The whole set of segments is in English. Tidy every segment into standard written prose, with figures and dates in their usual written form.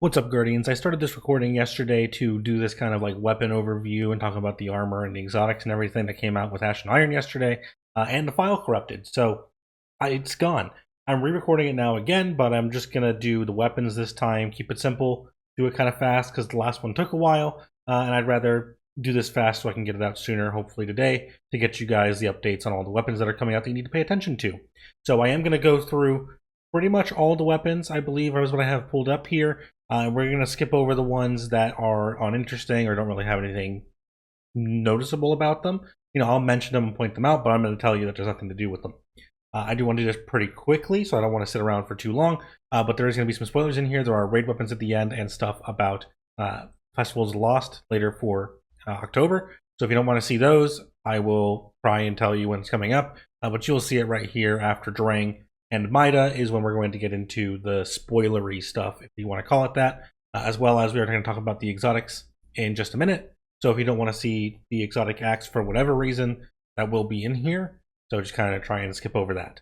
What's up, Guardians? I started this recording yesterday to do this kind of like weapon overview and talk about the armor and the exotics and everything that came out with Ash and Iron yesterday, and the file corrupted, so it's gone. I'm re-recording it now again, but I'm just gonna do the weapons this time, keep it simple, do it kind of fast because the last one took a while, and I'd rather do this fast so I can get it out sooner, hopefully today, to get you guys the updates on all the weapons that are coming out that you need to pay attention to. So I am gonna go through pretty much all the weapons, I believe, is what I have pulled up here. We're going to skip over the ones that are uninteresting or don't really have anything noticeable about them. I'll mention them and point them out, but I'm going to tell you that there's nothing to do with them. I do want to do this pretty quickly, so I don't want to sit around for too long, but there is going to be some spoilers in here. There are raid weapons at the end and stuff about Festivals Lost later for October. So if you don't want to see those, I will try and tell you when it's coming up, but you'll see it right here after Dang MIDA is when we're going to get into the spoilery stuff, if you want to call it that, as well as we are going to talk about the exotics in just a minute. So if you don't want to see the exotic acts for whatever reason, that will be in here. So just kind of try and skip over that.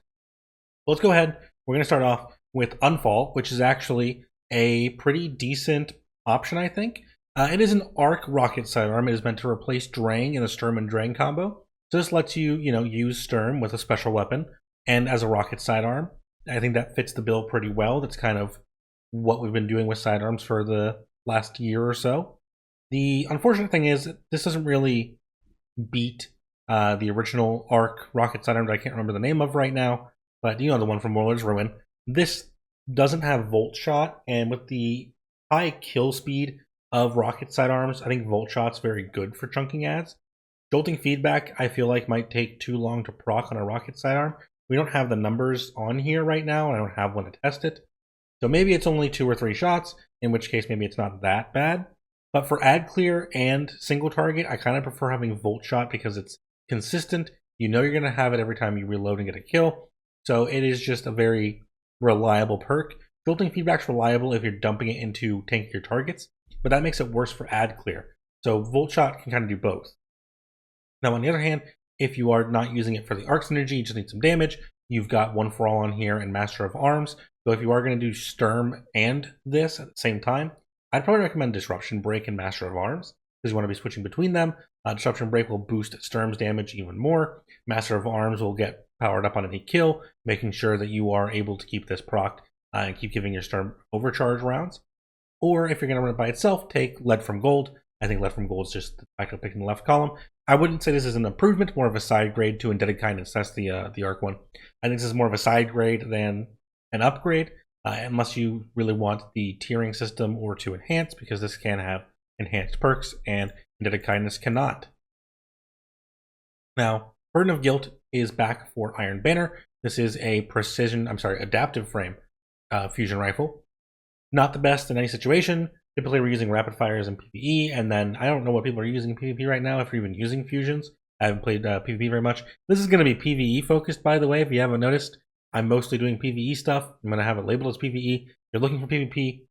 Let's go ahead. We're going to start off with Unfall, which is actually a pretty decent option, I think. It is an arc rocket sidearm. It is meant to replace Dang in the Sturm and Dang combo. So this lets you, use Sturm with a special weapon and as a rocket sidearm. I think that fits the bill pretty well. That's kind of what we've been doing with sidearms for the last year or so. The unfortunate thing is this doesn't really beat the original arc rocket sidearm that I can't remember the name of right now, but the one from Warlord's Ruin. This doesn't have Volt Shot, and with the high kill speed of rocket sidearms, I think Volt Shot's very good for chunking ads. Jolting feedback, I feel like, might take too long to proc on a rocket sidearm. We don't have the numbers on here right now, and I don't have one to test it. So maybe it's only 2 or 3 shots, in which case maybe it's not that bad. But for ad clear and single target, I kind of prefer having Volt Shot because it's consistent. You're going to have it every time you reload and get a kill. So it is just a very reliable perk. Jolting feedback's reliable if you're dumping it into tankier targets, but that makes it worse for ad clear. So Volt Shot can kind of do both. Now on the other hand, if you are not using it for the arc synergy, you just need some damage, you've got One for All on here and Master of Arms. So if you are going to do Sturm and this at the same time, I'd probably recommend Disruption Break and Master of Arms, because you want to be switching between them. Disruption Break will boost Sturm's damage even more. Master of Arms will get powered up on any kill, making sure that you are able to keep this procced and keep giving your Sturm overcharge rounds. Or if you're going to run it by itself, take Lead from Gold. I think Lead from Gold is just the fact of picking the left column. I wouldn't say this is an improvement, more of a side grade to Indebted Kindness. That's the arc one. I think this is more of a side grade than an upgrade, unless you really want the tiering system or to enhance, because this can have enhanced perks and Indebted Kindness cannot. Now, Burden of Guilt is back for Iron Banner. This is a adaptive frame fusion rifle. Not the best in any situation. Typically, we're using rapid fires in PvE, and then I don't know what people are using in PvP right now, if you're even using fusions. I haven't played PvP very much. This is going to be PvE focused, by the way, if you haven't noticed. I'm mostly doing PvE stuff. I'm going to have it labeled as PvE. If you're looking for PvP,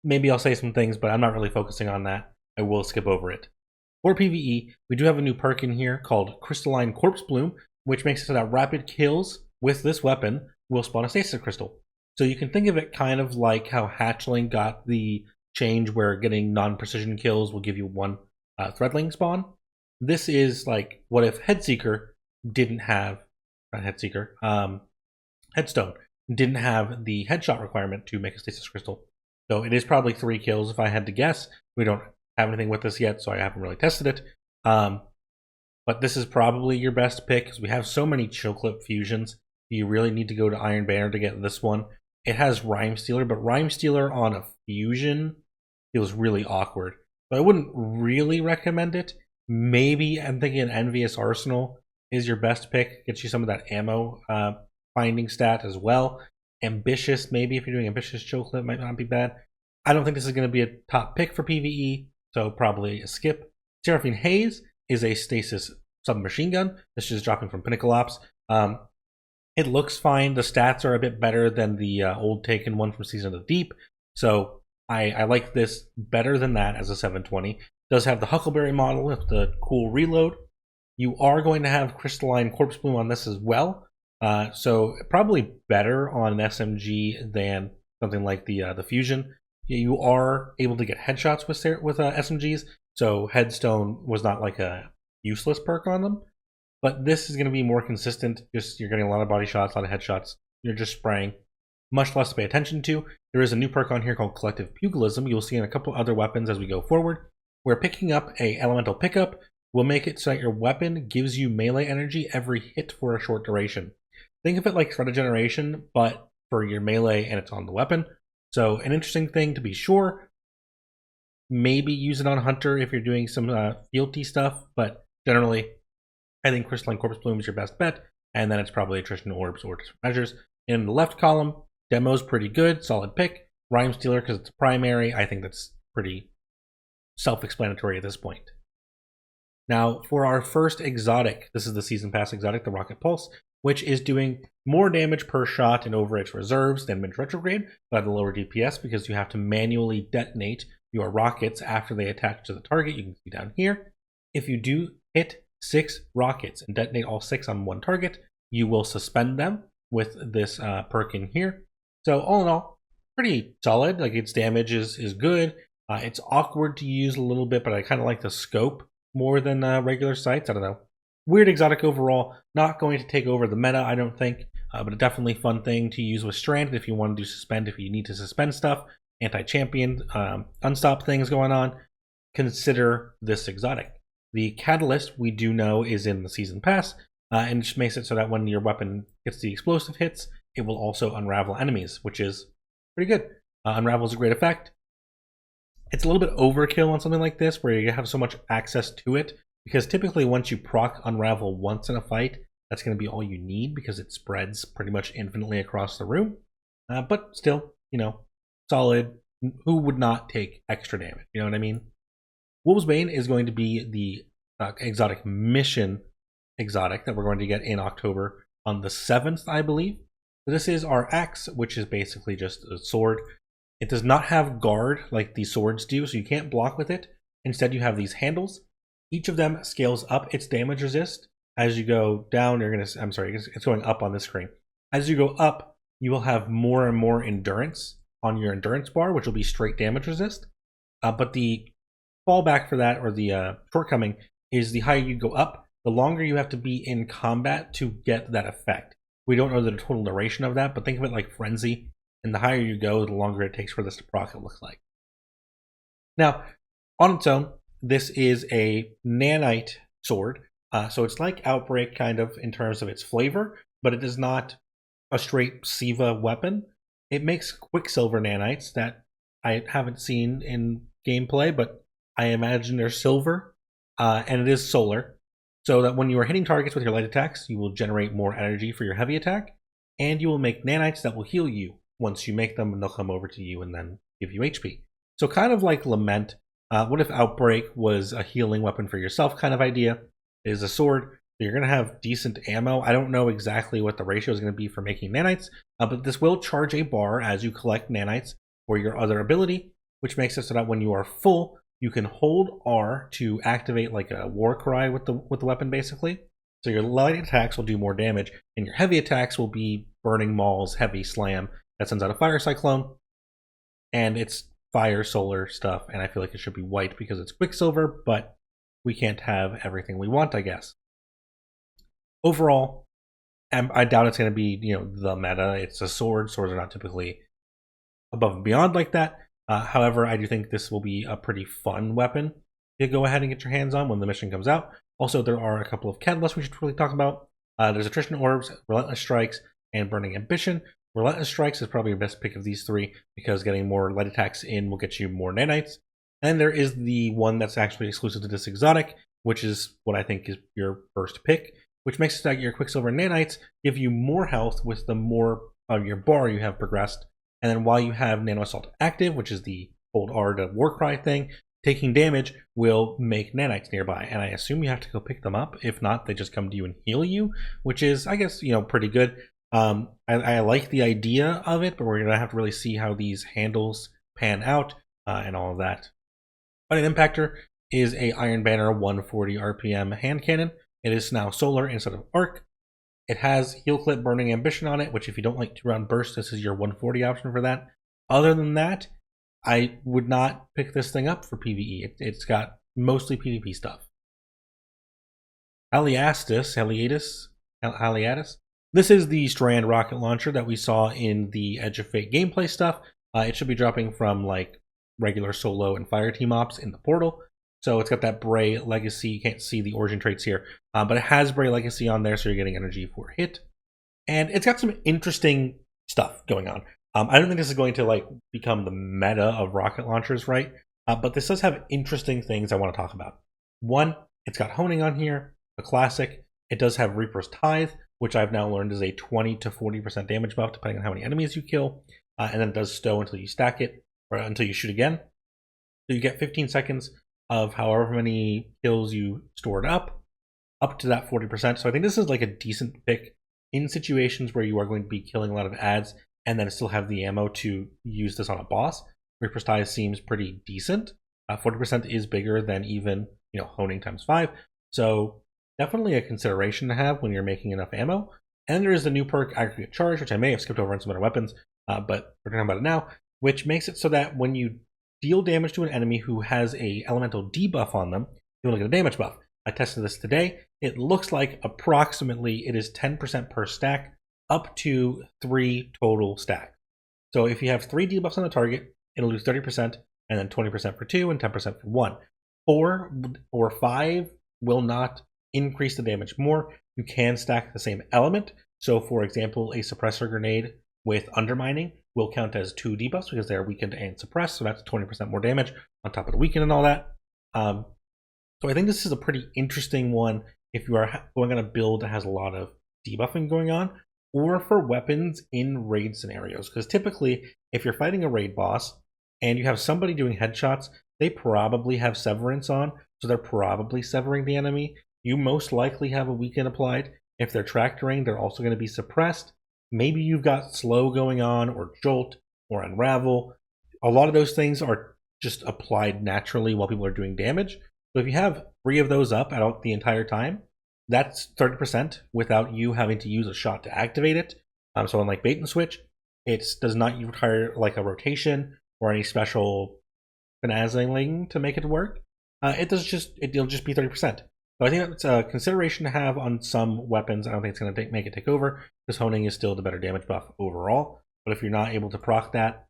maybe I'll say some things, but I'm not really focusing on that. I will skip over it. For PvE, we do have a new perk in here called Crystalline Corpse Bloom, which makes it so that rapid kills with this weapon will spawn a stasis crystal. So you can think of it kind of like how Hatchling got the change where getting non-precision kills will give you 1 Threadling spawn. This is like, what if Headseeker didn't have, Headstone didn't have the headshot requirement to make a stasis crystal. So it is probably 3 kills if I had to guess. We don't have anything with this yet, so I haven't really tested it. But this is probably your best pick because we have so many chill clip fusions. You really need to go to Iron Banner to get this one. It has Rhyme Stealer, but Rhyme Stealer on a fusion feels really awkward. So I wouldn't really recommend it. Maybe I'm thinking Envious Arsenal is your best pick. Gets you some of that ammo finding stat as well. Ambitious, maybe if you're doing Ambitious chill clip, might not be bad. I don't think this is going to be a top pick for PvE, so probably a skip. Seraphine Haze is a stasis submachine gun. This is dropping from Pinnacle Ops. It looks fine. The stats are a bit better than the old Taken one from Season of the Deep. So I like this better than that as a 720. It does have the Huckleberry model with the cool reload. You are going to have Crystalline Corpse Bloom on this as well. So probably better on an SMG than something like the Fusion. you are able to get headshots with SMGs, so Headstone was not like a useless perk on them. But this is going to be more consistent. Just you're getting a lot of body shots, a lot of headshots. You're just spraying. Much less to pay attention to. There is a new perk on here called Collective Pugilism. You'll see in a couple other weapons as we go forward, where picking up a elemental pickup will make it so that your weapon gives you melee energy every hit for a short duration. Think of it like threat generation, but for your melee, and it's on the weapon. So an interesting thing to be sure. Maybe use it on Hunter if you're doing some fealty stuff, but generally, I think Crystalline Corpse Plume is your best bet, and then it's probably Attrition Orbs or different measures. In the left column, Demo's pretty good, solid pick. Rhyme Stealer, because it's a primary, I think that's pretty self-explanatory at this point. Now, for our first exotic, this is the Season Pass exotic, the Rocket Pulse, which is doing more damage per shot and over its reserves than Midge Retrograde, but at a lower DPS because you have to manually detonate your rockets after they attach to the target. You can see down here. If you do hit 6 rockets and detonate all 6 on one target, you will suspend them with this perk in here. So all in all, pretty solid. Like its damage is good. It's awkward to use a little bit, but I kind of like the scope more than regular sights. I don't know. Weird exotic overall. Not going to take over the meta, I don't think, but a definitely fun thing to use with Stranded if you want to do suspend, if you need to suspend stuff, anti-champion, unstop things going on. Consider this exotic. The Catalyst, we do know, is in the Season Pass, and it just makes it so that when your weapon gets the explosive hits, it will also unravel enemies, which is pretty good. Unravel is a great effect. It's a little bit overkill on something like this, where you have so much access to it, because typically once you proc Unravel once in a fight, that's going to be all you need, because it spreads pretty much infinitely across the room. But still, solid. Who would not take extra damage? You know what I mean? Wolf's Bane is going to be the exotic mission exotic that we're going to get in October on the 7th, I believe. So this is our axe, which is basically just a sword. It does not have guard like the swords do, so you can't block with it. Instead, you have these handles. Each of them scales up its damage resist. As you go down, it's going up on this screen. As you go up, you will have more and more endurance on your endurance bar, which will be straight damage resist. But the fallback for that, or the shortcoming, is the higher you go up, the longer you have to be in combat to get that effect. We don't know the total duration of that, but think of it like Frenzy, and the higher you go, the longer it takes for this to proc, it looks like. Now, on its own, this is a nanite sword, so it's like Outbreak kind of in terms of its flavor, but it is not a straight Siva weapon. It makes Quicksilver nanites that I haven't seen in gameplay, but I imagine they're silver, and it is solar, so that when you are hitting targets with your light attacks, you will generate more energy for your heavy attack, and you will make nanites that will heal you. Once you make them, and they'll come over to you and then give you HP. So kind of like Lament. What if Outbreak was a healing weapon for yourself kind of idea? It is a sword. You're going to have decent ammo. I don't know exactly what the ratio is going to be for making nanites, but this will charge a bar as you collect nanites for your other ability, which makes it so that when you are full, you can hold R to activate like a war cry with the weapon, basically. So your light attacks will do more damage, and your heavy attacks will be Burning Maul's Heavy Slam that sends out a Fire Cyclone, and it's fire solar stuff, and I feel like it should be white because it's Quicksilver, but we can't have everything we want, I guess. Overall, I doubt it's going to be the meta. It's a sword. Swords are not typically above and beyond like that. However, I do think this will be a pretty fun weapon to go ahead and get your hands on when the mission comes out. Also, there are a couple of catalysts we should really talk about. There's Attrition Orbs, Relentless Strikes, and Burning Ambition. Relentless Strikes is probably your best pick of these three because getting more light attacks in will get you more nanites. And there is the one that's actually exclusive to this exotic, which is what I think is your first pick, which makes it that your Quicksilver nanites give you more health with the more of your bar you have progressed. And then while you have Nano Assault active, which is the hold R to Warcry thing, taking damage will make nanites nearby. And I assume you have to go pick them up. If not, they just come to you and heal you, which is, I guess, pretty good. I like the idea of it, but we're going to have to really see how these handles pan out and all of that. Fighting Impactor is a Iron Banner 140 RPM hand cannon. It is now solar instead of arc. It has Heal Clip Burning Ambition on it, which if you don't like 2-round burst, this is your 140 option for that. Other than that, I would not pick this thing up for PvE. It's got mostly PvP stuff. Haliatus. This is the Strand rocket launcher that we saw in the Edge of Fate gameplay stuff. It should be dropping from like regular solo and fire team ops in the portal. So it's got that Bray legacy. You can't see the origin traits here, but it has Bray legacy on there, so you're getting energy for hit. And it's got some interesting stuff going on. I don't think this is going to like become the meta of rocket launchers, right? But this does have interesting things I want to talk about. One, it's got honing on here, a classic. It does have Reaper's Tithe, which I've now learned is a 20 to 40% damage buff depending on how many enemies you kill. And then it does stow until you stack it, or until you shoot again. So you get 15 seconds of however many kills you stored up to that 40%. So I think this is like a decent pick in situations where you are going to be killing a lot of ads and then still have the ammo to use this on a boss. Reaper's Tithe seems pretty decent. 40% is bigger than even, honing times 5. So definitely a consideration to have when you're making enough ammo. And there is the new perk Aggregate Charge, which I may have skipped over on some other weapons, but we're talking about it now, which makes it so that when you deal damage to an enemy who has a elemental debuff on them, you only get a damage buff. I tested this today. It looks like approximately it is 10% per stack, up to 3 total stacks. So if you have 3 debuffs on the target, it'll lose 30%, and then 20% for 2 and 10% for 1. 4 or 5 will not increase the damage more. You can stack the same element. So for example, a suppressor grenade with undermining will count as 2 debuffs because they're weakened and suppressed. So that's 20% more damage on top of the weaken and all that. So I think this is a pretty interesting one if you are going on a build that has a lot of debuffing going on, or for weapons in raid scenarios. Because typically, if you're fighting a raid boss and you have somebody doing headshots, they probably have Severance on, so they're probably severing the enemy. You most likely have a weaken applied. If they're tractoring, they're also going to be suppressed. Maybe you've got slow going on, or jolt, or unravel. A lot of those things are just applied naturally while people are doing damage. So if you have 3 of those up out the entire time, that's 30% without you having to use a shot to activate it. So unlike bait and switch, it does not require like a rotation or any special finagling to make it work. It'll just be 30%. So I think that's a consideration to have on some weapons. I don't think it's going to make it take over, because honing is still the better damage buff overall. But if you're not able to proc that,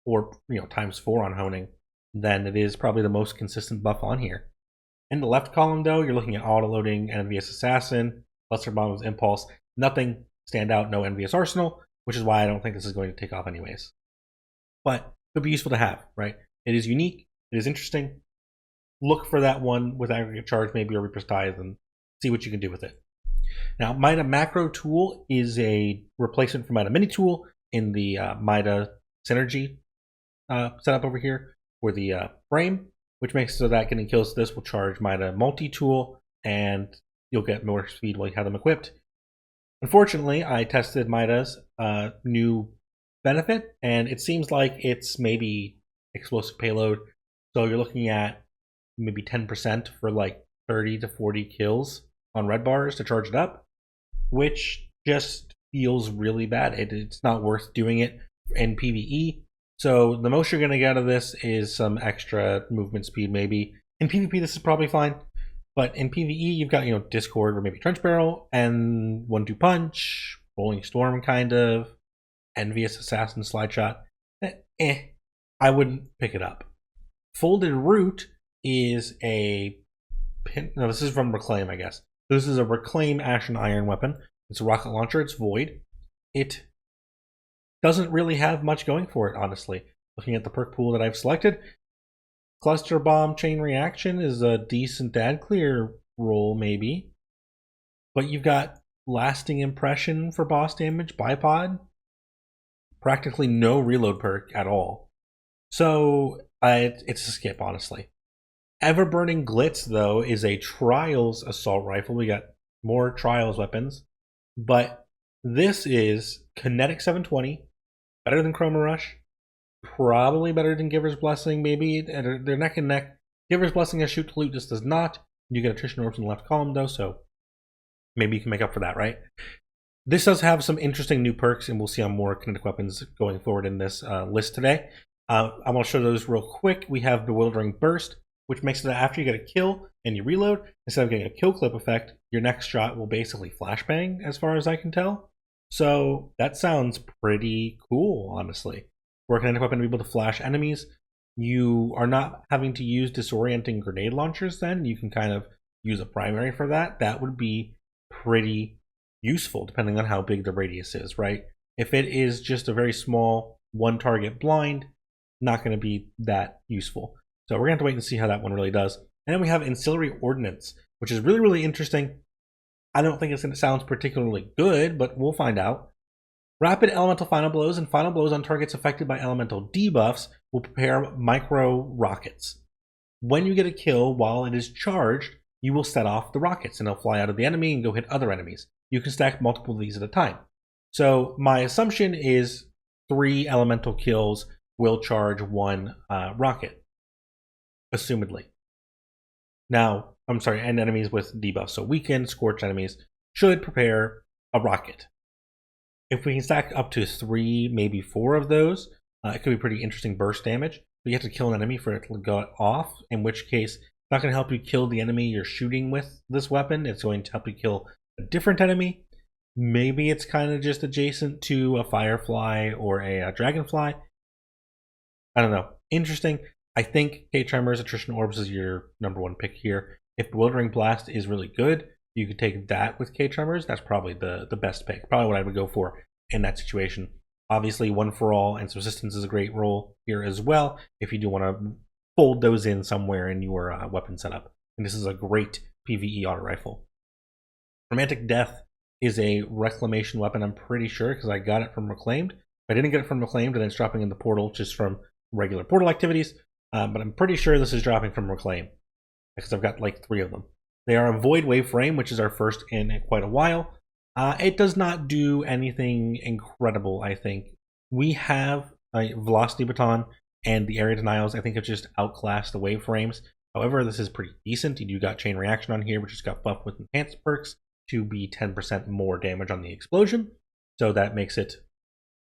or times 4 on honing, then it is probably the most consistent buff on here. In the left column, though, you're looking at auto-loading, Envious Assassin, Cluster Bombs, Impulse. Nothing stand out, no Envious Arsenal, which is why I don't think this is going to take off anyways. But it would be useful to have, right? It is unique, it is interesting. Look for that one with Aggregate Charge, maybe a Reaper's Tithe, and see what you can do with it. Now, MIDA Macro Tool is a replacement for MIDA Mini Tool in the MIDA Synergy setup over here for the frame, which makes it so that getting kills to this will charge MIDA Multi-Tool, and you'll get more speed while you have them equipped. Unfortunately, I tested MIDA's new benefit, and it seems like it's maybe explosive payload. So you're looking at maybe 10% for like 30 to 40 kills on red bars to charge it up, which just feels really bad. It's not worth doing it in PvE. So the most you're going to get out of this is some extra movement speed maybe. In PvP this is probably fine, but in PvE you've got Discord or maybe Trench Barrel and 1-2 Punch, Rolling Storm kind of, Envious Assassin Slide Shot. I wouldn't pick it up. Folded Root is this is from Reclaim, I guess. This is a Reclaim Ashen Iron weapon. It's a rocket launcher, it's void. It doesn't really have much going for it, honestly. Looking at the perk pool that I've selected, Cluster Bomb Chain Reaction is a decent ad clear roll, maybe. But you've got Lasting Impression for boss damage, Bipod, practically no reload perk at all. So it's a skip, honestly. Ever-Burning Glitz, though, is a Trials assault rifle. We got more Trials weapons. But this is Kinetic 720, better than Chroma Rush, probably better than Giver's Blessing, maybe. They're neck and neck. Giver's Blessing has Shoot to Loot, this does not. You get Attrition Orbs in the left column, though, so maybe you can make up for that, right? This does have some interesting new perks, and we'll see on more kinetic weapons going forward in this list today. I'm going to show those real quick. We have Bewildering Burst, which makes it that after you get a kill and you reload, instead of getting a kill clip effect, your next shot will basically flashbang, as far as I can tell. So that sounds pretty cool, honestly. For a kinetic weapon to be able to flash enemies, you are not having to use disorienting grenade launchers then. You can kind of use a primary for that. That would be pretty useful depending on how big the radius is, right? If it is just a very small one target blind, not going to be that useful. So we're going to have to wait and see how that one really does. And then we have Ancillary Ordnance, which is really, really interesting. I don't think it's going to sound particularly good, but we'll find out. Rapid elemental final blows and final blows on targets affected by elemental debuffs will prepare micro rockets. When you get a kill while it is charged, you will set off the rockets and they'll fly out of the enemy and go hit other enemies. You can stack multiple of these at a time. So my assumption is 3 elemental kills will charge 1 rocket, assumedly. Now, I'm sorry, and enemies with debuffs. So weakened, scorched enemies should prepare a rocket. If we can stack up to 3, maybe 4 of those, it could be pretty interesting burst damage. But you have to kill an enemy for it to go off, in which case it's not going to help you kill the enemy you're shooting with this weapon. It's going to help you kill a different enemy. Maybe it's kind of just adjacent to a firefly or a dragonfly. I don't know. Interesting. I think K-Tremors, Attrition Orbs is your #1 pick here. If Bewildering Blast is really good, you could take that with K-Tremors. That's probably the best pick. Probably what I would go for in that situation. Obviously, One for All and Subsistence is a great role here as well if you do want to fold those in somewhere in your weapon setup. And this is a great PvE auto rifle. Romantic Death is a reclamation weapon, I'm pretty sure, because I got it from Reclaimed. If I didn't get it from Reclaimed, and it's dropping in the portal just from regular portal activities, but I'm pretty sure this is dropping from Reclaim, because I've got like 3 of them. They are a Void Wave Frame, which is our first in quite a while. It does not do anything incredible, I think. We have a Velocity Baton, and the Area Denials, I think, have just outclassed the Wave Frames. However, this is pretty decent. You do got Chain Reaction on here, which just got buffed with enhanced perks to be 10% more damage on the explosion. So that makes it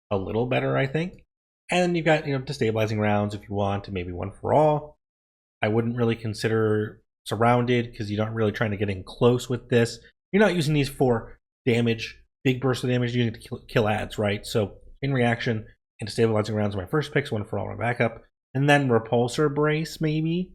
a little better, I think. And then you've got, destabilizing rounds if you want, and maybe One for All. I wouldn't really consider Surrounded because you're not really trying to get in close with this. You're not using these for damage, big burst of damage, you're using it to kill ads, right? So in reaction and destabilizing rounds are my first picks, One for All my backup. And then Repulsor Brace, maybe.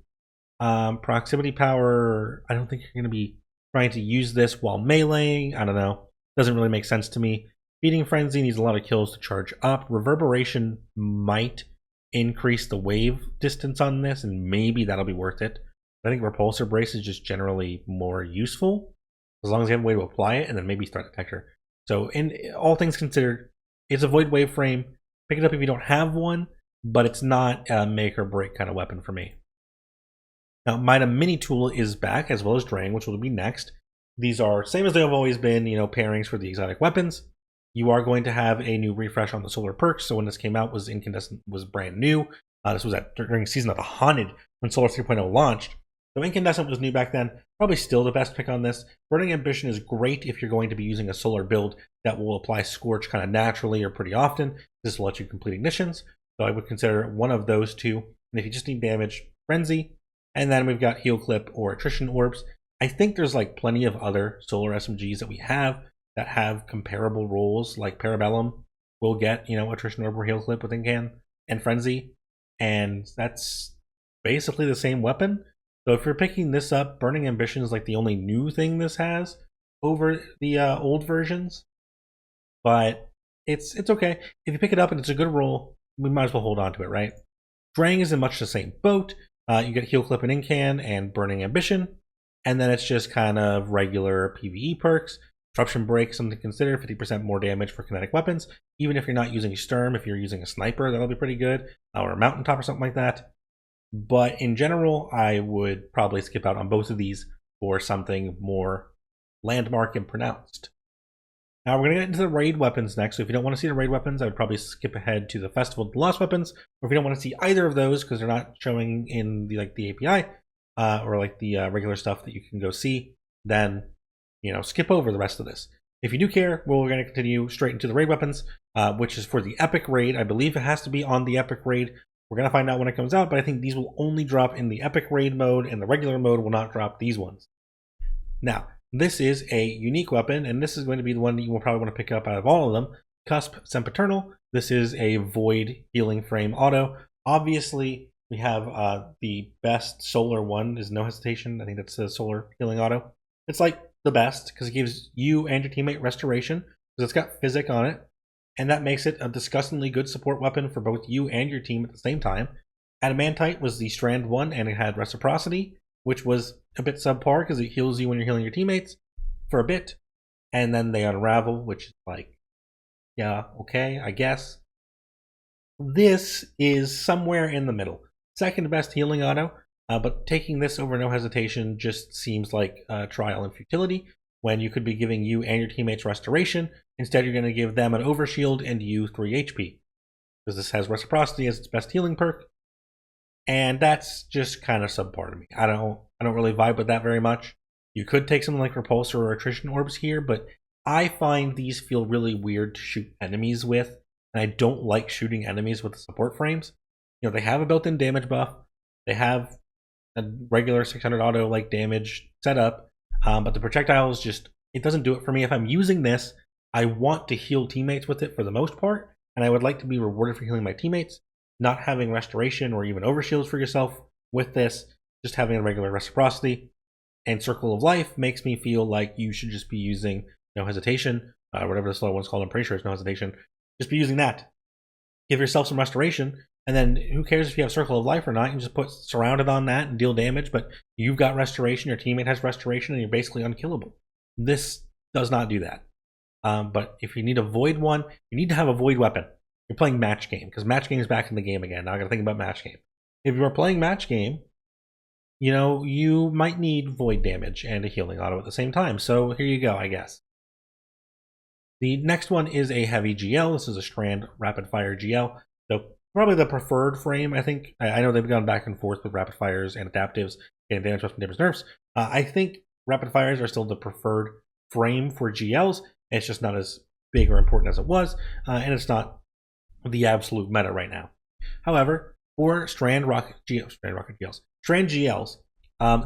Proximity Power, I don't think you're going to be trying to use this while meleeing. I don't know. Doesn't really make sense to me. Feeding Frenzy needs a lot of kills to charge up. Reverberation might increase the wave distance on this, and maybe that'll be worth it. I think Repulsor Brace is just generally more useful, as long as you have a way to apply it, and then maybe Threat Detector. So in all things considered, it's a Void Wave Frame. Pick it up if you don't have one, but it's not a make or break kind of weapon for me. Now, MIDA Mini Tool is back, as well as Drang, which will be next. These are same as they have always been, pairings for the exotic weapons. You are going to have a new refresh on the solar perks. So when this came out, Incandescent was brand new. This was during Season of the Haunted when Solar 3.0 launched. So Incandescent was new back then. Probably still the best pick on this. Burning Ambition is great if you're going to be using a solar build that will apply Scorch kind of naturally or pretty often. This will let you complete ignitions. So I would consider one of those 2. And if you just need damage, Frenzy. And then we've got Heal Clip or Attrition Orbs. I think there's like plenty of other solar SMGs that we have that have comparable roles, like Parabellum will get, Attrition Orb or Heal Clip with Incan and Frenzy. And that's basically the same weapon. So if you're picking this up, Burning Ambition is like the only new thing this has over the old versions. But it's okay. If you pick it up and it's a good roll, we might as well hold on to it, right? Drang is in much the same boat. You get Heal Clip and Incan and Burning Ambition. And then it's just kind of regular PvE perks. Disruption Break, something to consider, 50% more damage for kinetic weapons. Even if you're not using Sturm, if you're using a Sniper, that'll be pretty good. Or a Mountaintop or something like that. But in general, I would probably skip out on both of these for something more landmark and pronounced. Now we're going to get into the raid weapons next. So if you don't want to see the raid weapons, I would probably skip ahead to the Festival of the Lost Weapons. Or if you don't want to see either of those because they're not showing in the API or the regular stuff that you can go see, then skip over the rest of this. If you do care, we're going to continue straight into the raid weapons, which is for the Epic Raid. I believe it has to be on the Epic Raid We're going to find out when it comes out, but I think these will only drop in the epic raid mode, and the regular mode will not drop these ones. Now, this is a unique weapon, and this is going to be the one that you will probably want to pick up out of all of them. Cusp Sempiternal. This is a Void Healing Frame auto. Obviously, we have the best solar one is No Hesitation. I think that's the solar healing auto. It's like the best because it gives you and your teammate restoration because it's got physic on it, and that makes it a disgustingly good support weapon for both you and your team at the same time. Adamantite was the strand one, and it had reciprocity, which was a bit subpar because it heals you when you're healing your teammates for a bit, and then they unravel, which is like, yeah, okay, I guess. This is somewhere in the middle. Second best healing auto, but taking this over No Hesitation just seems like a trial in futility when you could be giving you and your teammates restoration. Instead, you're going to give them an overshield and you 3 HP. Because this has reciprocity as its best healing perk. And that's just kind of subpar to me. I don't really vibe with that very much. You could take something like Repulsor or Attrition Orbs here, but I find these feel really weird to shoot enemies with. And I don't like shooting enemies with the support frames. You know, they have a built-in damage buff. They have a regular 600 auto like damage setup. But the projectiles just, it doesn't do it for me. If I'm using this, I want to heal teammates with it for the most part. And I would like to be rewarded for healing my teammates. Not having restoration or even overshields for yourself with this, just having a regular reciprocity and Circle of Life makes me feel like you should just be using No Hesitation, whatever the slow one's called. I'm pretty sure it's No Hesitation. Just be using that. Give yourself some restoration, and then who cares if you have Circle of Life or not? You can just put Surrounded on that and deal damage, but you've got restoration, your teammate has restoration, and you're basically unkillable. This does not do that. But if you need a Void one, you need to have a Void weapon. You're playing match game, because match game is back in the game again. Now I gotta think about match game. If you are playing match game, you know, you might need void damage and a healing auto at the same time. So here you go, I guess. The next one is a heavy GL. This is a Strand Rapid Fire GL. So probably the preferred frame, I think. I know they've gone back and forth with Rapid Fires and Adaptives, getting damage buffs and damage nerfs. I think Rapid Fires are still the preferred frame for GLs. It's just not as big or important as it was, and it's not the absolute meta right now. However, for Strand GLs,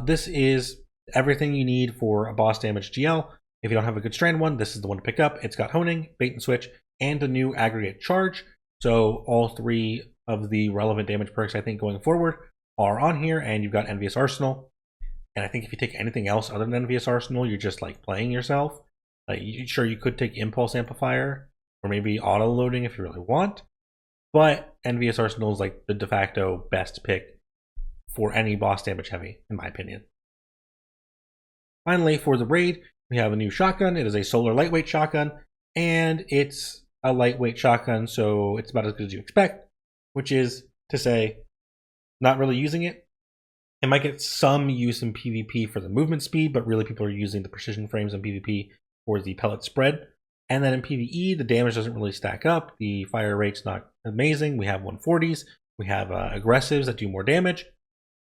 this is everything you need for a boss damage GL. If you don't have a good Strand one, this is the one to pick up. It's got Honing, Bait and Switch, and a new Aggregate Charge. So all 3 of the relevant damage perks, I think, going forward are on here, and you've got Envious Arsenal. And I think if you take anything else other than Envious Arsenal, you're just like playing yourself. Sure, you could take Impulse Amplifier, or maybe Auto Loading if you really want. But Envious Arsenal is like the de facto best pick for any boss damage heavy, in my opinion. Finally, for the raid, we have a new shotgun. It is a solar lightweight shotgun, and it's a lightweight shotgun, so it's about as good as you expect, which is to say, not really using it. It might get some use in PvP for the movement speed, but really people are using the precision frames in PvP for the pellet spread. And then in PvE, the damage doesn't really stack up. The fire rate's not amazing. We have 140s. We have aggressives that do more damage.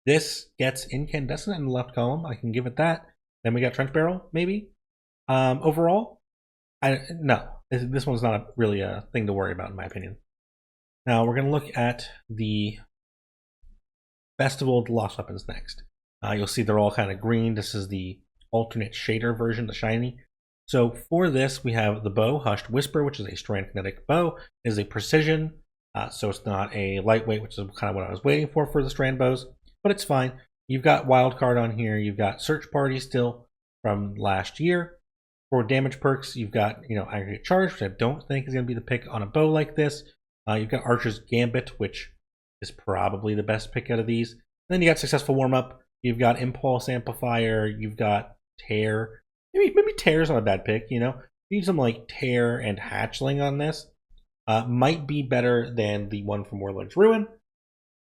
This gets incandescent in the left column. I can give it that. Then we got trench barrel, maybe. Overall, no. This one's not really a thing to worry about, in my opinion. Now we're going to look at the Festival of the Lost Weapons next. You'll see they're all kind of green. This is the alternate shader version, the shiny. So for this, we have the bow, Hushed Whisper, which is a strand kinetic bow. It is a precision, so it's not a lightweight, which is kind of what I was waiting for the strand bows, but it's fine. You've got Wildcard on here. You've got Search Party still from last year. For damage perks, you've got, Aggregate Charge, which I don't think is going to be the pick on a bow like this. You've got Archer's Gambit, which is probably the best pick out of these. Then you got Successful Warm-Up. You've got Impulse Amplifier. You've got Tear. Maybe Tear's not a bad pick, You need some like Tear and Hatchling on this. Might be better than the one from Warlord's Ruin.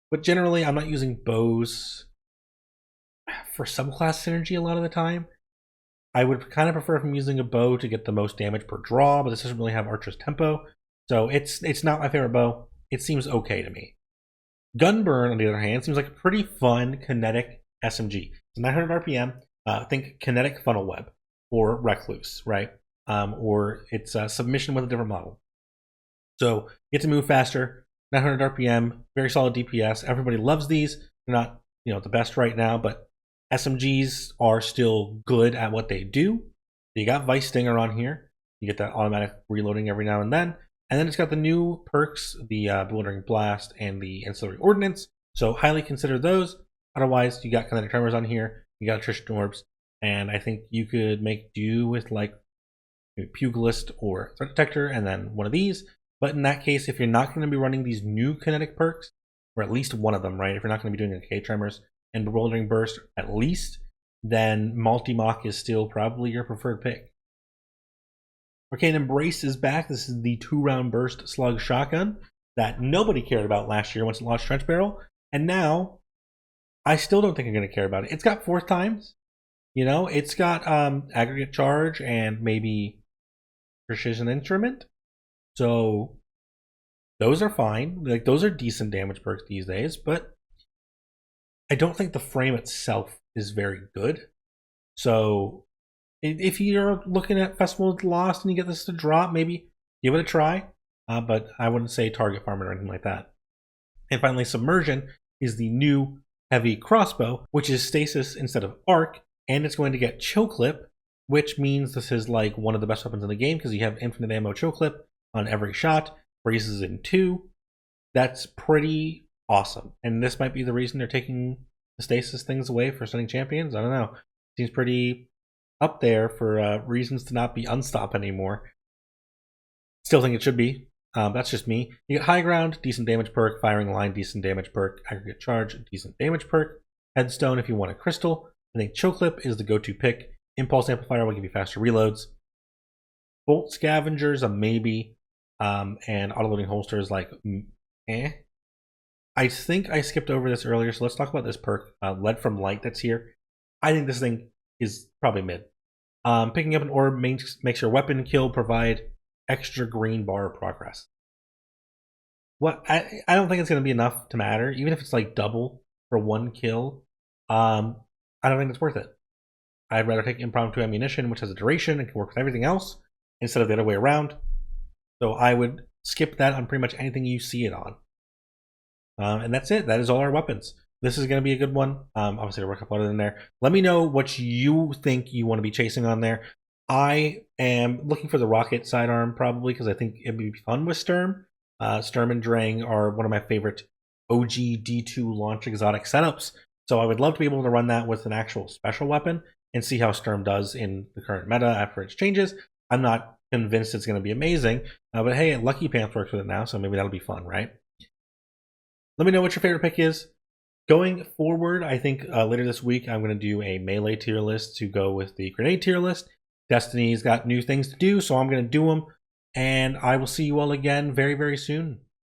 But generally, I'm not using bows for subclass synergy a lot of the time. I would kind of prefer if I'm using a bow to get the most damage per draw, but this doesn't really have Archer's Tempo. So it's not my favorite bow. It seems okay to me. Gunburn, on the other hand, seems like a pretty fun kinetic SMG. It's 900 RPM. Think kinetic funnel web or Recluse, right? Or it's a submission with a different model. So you get to move faster, 900 RPM, very solid DPS. Everybody loves these. They're not, the best right now, but SMGs are still good at what they do. You got Vice Stinger on here. You get that automatic reloading every now and then. And then it's got the new perks, the Bewildering Blast and the Ancillary Ordnance. So highly consider those. Otherwise, you got Kinetic Tremors on here. You got Attrition Orbs. And I think you could make do with like Pugilist or Threat Detector and then one of these. But in that case, if you're not going to be running these new kinetic perks, or at least one of them, right? If you're not going to be doing a K-Tremors and Bewildering Burst at least, then Multi-Mach is still probably your preferred pick. Arcane Embrace is back. This is the 2-round burst slug shotgun that nobody cared about last year once it launched Trench Barrel. And now, I still don't think I'm going to care about it. It's got 4th times. It's got aggregate charge and maybe precision instrument. So those are fine. Like, those are decent damage perks these days, but I don't think the frame itself is very good. So if you're looking at Festival of the Lost and you get this to drop, maybe give it a try. But I wouldn't say target farm it or anything like that. And finally, Submersion is the new heavy crossbow, which is stasis instead of arc, and it's going to get chill clip, which means this is like one of the best weapons in the game because you have infinite ammo chill clip on every shot, freezes in 2. That's pretty awesome. And this might be the reason they're taking the stasis things away for stunning champions. I don't know. Seems pretty up there for reasons to not be unstop anymore. Still think it should be. That's just me. You get High Ground, decent damage perk. Firing Line, decent damage perk. Aggregate Charge, decent damage perk. Headstone if you want a crystal. I think Chill Clip is the go-to pick. Impulse Amplifier will give you faster reloads. Bolt Scavengers, a maybe. And autoloading holsters like I think I skipped over this earlier, so let's talk about this perk, Lead from Light, that's here. I think this thing is probably mid. Picking up an orb makes your weapon kill provide extra green bar of progress. I don't think it's going to be enough to matter, even if it's like double for 1 kill. I don't think it's worth it. I'd rather take Impromptu Ammunition, which has a duration and can work with everything else, instead of the other way around. So I would skip that on pretty much anything you see it on. And that's it. That is all our weapons. This is going to be a good one. Obviously, I'll work a lot in there. Let me know what you think you want to be chasing on there. I am looking for the rocket sidearm probably because I think it'd be fun with Sturm. Sturm and Drang are one of my favorite OG D2 launch exotic setups. So I would love to be able to run that with an actual special weapon and see how Sturm does in the current meta after its changes. I'm not convinced it's going to be amazing, but hey, Lucky Pants works with it now, so maybe that'll be fun, right? Let me know what your favorite pick is. Going forward, I think later this week I'm going to do a melee tier list to go with the grenade tier list. Destiny's got new things to do, so I'm going to do them, and I will see you all again very, very soon.